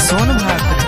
सोनभद्र।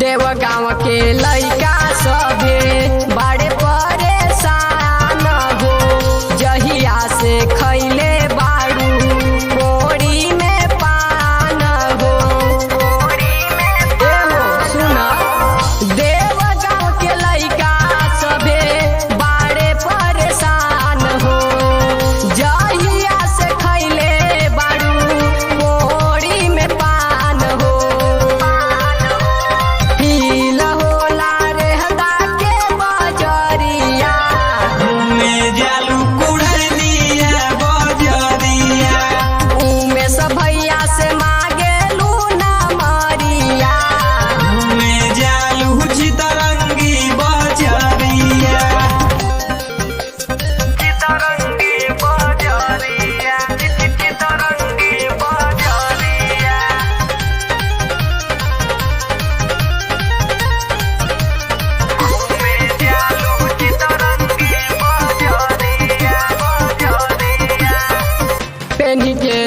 देव गाँव के लइका सभे बड़े परेशान हो, जहिया से खैले बाड़ू कोड़ी में पान हो। सुना, देव गाँव के लइका सभे बड़े परेशान हो, जहिया से खैले बाड़ू कोड़ी में पान हो। पेन्ही के